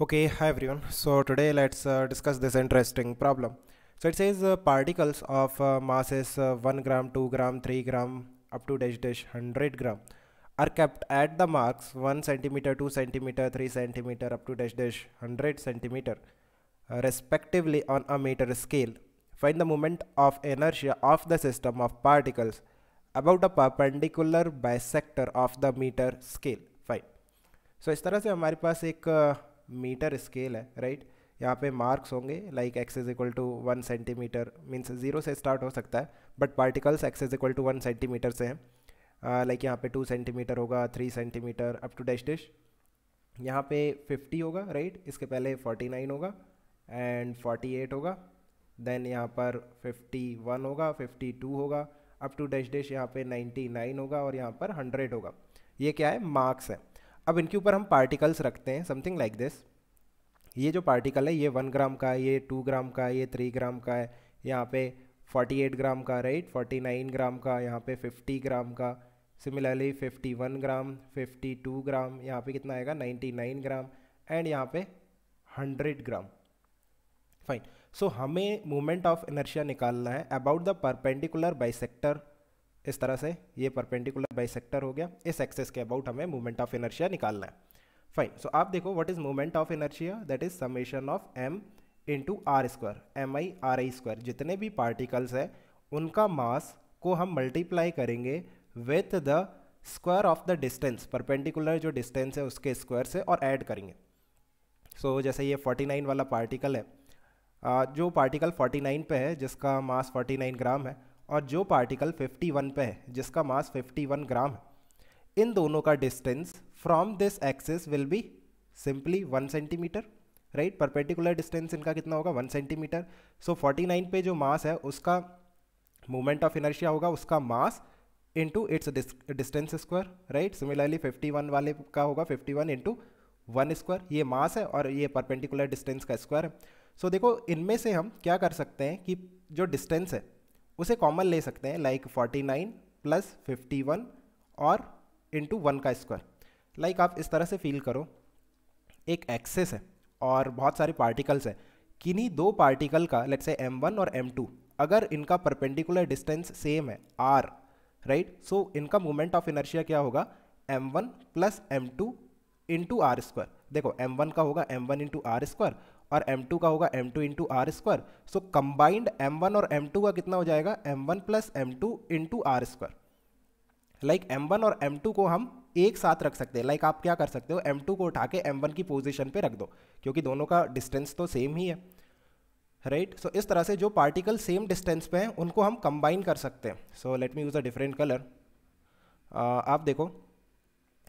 Okay, hi everyone. So today let's discuss this interesting problem. So it says particles of mass is 1 gram, 2 gram, 3 gram up to dash dash 100 gram are kept at the marks 1 centimeter, 2 centimeter, 3 centimeter up to dash dash 100 centimeter respectively on a meter scale. Find the moment of inertia of the system of particles about a perpendicular bisector of the meter scale. Fine. सो इस तरह से हमारे पास एक metre scale है, right. यहाँ पे marks होंगे like X is equal to 1 centimetre, means zero से स्टार्ट हो सकता है but particles X is equal to 1 centimetre से हैं। लाइक यहाँ पे 2 सेंटीमीटर होगा, 3 centimetre up to dash dash. यहाँ पे 50 होगा, राइट। इसके पहले 49 होगा एंड 48 होगा, देन यहाँ पर 51 होगा, 52 होगा अप टू डैश डैश। यहाँ पे 99 होगा और यहाँ पर 100 होगा। ये क्या है? मार्क्स है। अब इनके ऊपर हम पार्टिकल्स रखते हैं समथिंग लाइक दिस। ये जो पार्टिकल है ये 1 ग्राम का है, ये 2 ग्राम का है, ये 3 ग्राम का है, यहाँ पे 48 ग्राम का, राइट, 49 ग्राम का, यहाँ पे 50 ग्राम का, सिमिलरली 51 ग्राम, 52 ग्राम, यहाँ पे कितना आएगा 99 ग्राम एंड यहाँ पे 100 ग्राम। फाइन। सो हमें मोमेंट ऑफ इनर्शिया निकालना है अबाउट द परपेंडिकुलर बाइसेक्टर। इस तरह से ये परपेंडिकुलर बाइसेक्टर हो गया, इस एक्सेस के अबाउट हमें मोमेंट ऑफ इनर्शिया निकालना है। फाइन। सो आप देखो what is moment of inertia, that is summation of M into R square, M I R I square. जितने भी पार्टिकल्स हैं उनका मास को हम मल्टीप्लाई करेंगे with the square of the distance, perpendicular जो डिस्टेंस है उसके स्क्वायर से, और ऐड करेंगे। सो जैसे ये 49 वाला पार्टिकल है, जो पार्टिकल 49 पे है जिसका मास 49 ग्राम है, और जो पार्टिकल 51 पे है जिसका मास 51 ग्राम है, इन दोनों का distance from this axis will be simply 1 centimetre, right. Perpendicular distance इनका कितना होगा? 1 सेंटीमीटर। सो 49 पे जो मास है उसका मोमेंट ऑफ इनर्शिया होगा उसका mass into its distance square, right. Similarly 51 वाले का होगा 51 इंटू 1 स्क्वायर। ये मास है और ये परपेंडिकुलर डिस्टेंस का स्क्वायर है। सो देखो इनमें से हम क्या कर सकते हैं कि जो डिस्टेंस है उसे कॉमन ले सकते हैं, लाइक 49 प्लस 51 और इंटू 1 का स्क्वायर। लाइक आप इस तरह से फील करो, एक एक्सेस है और बहुत सारे पार्टिकल्स है। किन्हीं दो पार्टिकल का लेट्स से m1 और m2, अगर इनका परपेंडिकुलर डिस्टेंस सेम है r, राइट, सो इनका मोमेंट ऑफ इनर्शिया क्या होगा? m1 plus m2 into R square. देखो m1 का होगा m1 इंटू आर स्क्वायर और m2 का होगा m2 into R square. So combined m1 और m2 का कितना हो जाएगा? m1 plus m2 into R square. Like m1 और m2 को हम एक साथ रख सकते हैं। लाइक आप क्या कर सकते हो, m2 को उठा के m1 की पोजीशन पे रख दो क्योंकि दोनों का डिस्टेंस तो सेम ही है, राइट। सो इस तरह से जो पार्टिकल सेम डिस्टेंस पे हैं उनको हम कंबाइन कर सकते हैं। So let me use a different colour. आप देखो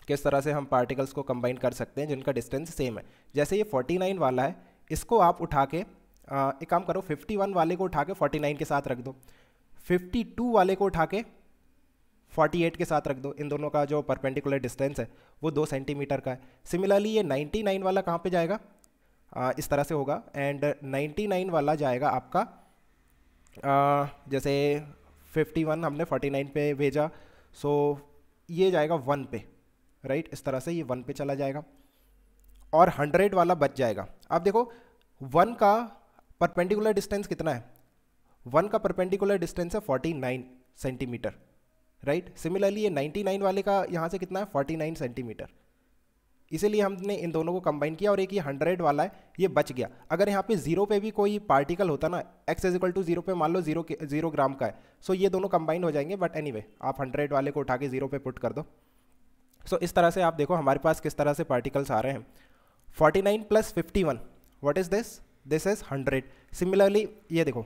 किस तरह से हम पार्टिकल्स को कंबाइन कर सकते हैं जिनका डिस्टेंस सेम है। जैसे ये 49 वाला है, इसको आप उठा के एक काम करो, 51 वाले को उठा के 49 के साथ रख दो, 52 वाले को उठा के 48 के साथ रख दो। इन दोनों का जो परपेंडिकुलर डिस्टेंस है वो 2 सेंटीमीटर का है। सिमिलरली ये 99 वाला कहाँ पे जाएगा? इस तरह से होगा एंड 99 वाला जाएगा आपका जैसे 51 हमने 49 पे भेजा, सो ये जाएगा 1 पे, राइट। इस तरह से ये 1 पे चला जाएगा और 100 वाला बच जाएगा। आप देखो 1 का परपेंडिकुलर डिस्टेंस कितना है? 1 का परपेंडिकुलर डिस्टेंस है 49 सेंटीमीटर, राइट। सिमिलरली ये 99 वाले का यहाँ से कितना है? 49 सेंटीमीटर। इसीलिए हमने इन दोनों को कंबाइन किया और एक ये 100 वाला है ये बच गया। अगर यहाँ पे 0 पे भी कोई पार्टिकल होता ना, x इज इक्वल टू 0 पे मान लो 0 ग्राम का है, सो ये दोनों कंबाइन हो जाएंगे। बट एनीवे आप 100 वाले को उठा के 0 पे पुट कर दो। सो इस तरह से आप देखो हमारे पास किस तरह से पार्टिकल्स आ रहे हैं। 49 plus 51, what is this? This is 100। Similarly ये देखो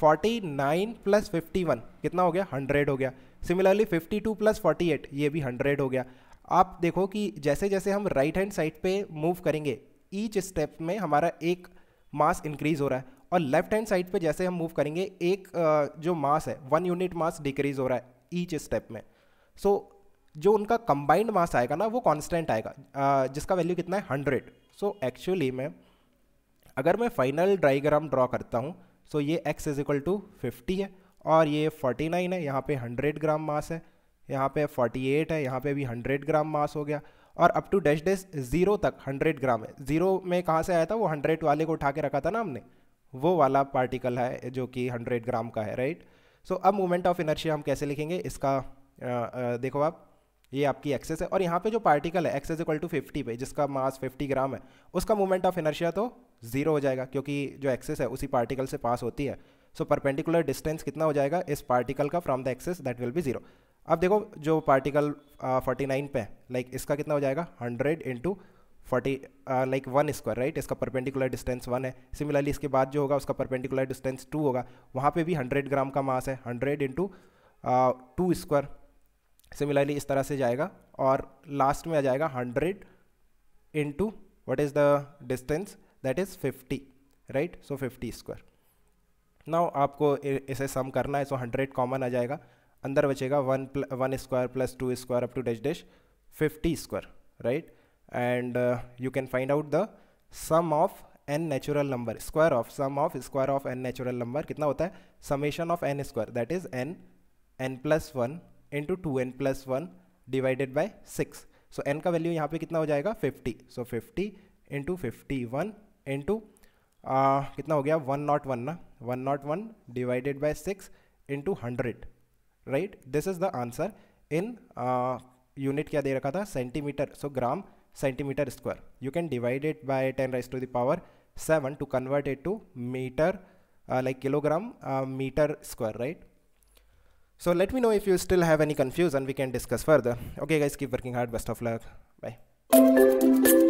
49 प्लस 51 कितना हो गया? 100 हो गया। सिमिलरली 52 प्लस 48 ये भी 100 हो गया। आप देखो कि जैसे जैसे हम राइट हैंड साइड पे मूव करेंगे ईच स्टेप में हमारा एक मास इंक्रीज हो रहा है, और लेफ्ट हैंड साइड पे जैसे हम मूव करेंगे एक जो मास है 1 यूनिट मास डिक्रीज हो रहा है ईच स्टेप में। सो जो उनका कंबाइंड मास आएगा ना वो कांस्टेंट आएगा, जिसका वैल्यू कितना है? 100। सो एक्चुअली में अगर मैं फाइनल डायग्राम ड्रॉ करता हूँ, सो ये x इज इक्वल टू 50 है और ये 49 है, यहाँ पे 100 ग्राम मास है, यहाँ पे 48 है, यहाँ पे भी 100 ग्राम मास हो गया, और अप टू डैश डैश 0 तक 100 ग्राम है। 0 में कहाँ से आया था, वो 100 वाले को उठा के रखा था ना हमने, वो वाला पार्टिकल है जो कि 100 ग्राम का है, राइट। सो अब मोमेंट ऑफ इनर्शिया हम कैसे लिखेंगे इसका, देखो आप, ये आपकी एक्सेस है और यहाँ पे जो पार्टिकल है एक्सेस इक्वल टू 50 पे, जिसका मास 50 ग्राम है, उसका मोमेंट ऑफ इनर्शिया तो 0 हो जाएगा क्योंकि जो एक्सेस है उसी पार्टिकल से पास होती है। सो परपेंडिकुलर डिस्टेंस कितना हो जाएगा इस पार्टिकल का from the axis, that will be 0। अब देखो जो पार्टिकल 49 पे है, लाइक इसका कितना हो जाएगा 100 इंटू 40 लाइक 1 स्क्वायर, राइट। इसका परपेंडिकुलर डिस्टेंस 1 है। सिमिलरली इसके बाद जो होगा उसका परपेंडिकुलर डिस्टेंस 2 होगा, वहाँ पे भी 100 ग्राम का मास है, 100 इंटू 2 स्क्वायर। सिमिलरली इस तरह से जाएगा और लास्ट में आ जाएगा 100 into what is the distance, that is 50, right. So 50 square. Now आपको इसे सम करना है, सो 100 कॉमन आ जाएगा, अंदर बचेगा 1 square plus 2 square up to dash dash 50 square, right. And you can find out the sum of n natural number, square of n natural number कितना होता है, summation of n square, that is n plus 1 into 2n plus 1 divided by 6। So n का value यहाँ पे कितना हो जाएगा 50। सो 50 into 51 into कितना हो गया 101 ना, 101 divided by 6 into 100, right. This is the answer in unit क्या दे रखा था, centimetre. So gram centimetre square. You can divide it by 10 raised to the power 7 to convert it to meter, like kilogram meter square, right? So let me know if you still have any confusion, we can discuss further. Okay guys, keep working hard, best of luck, bye.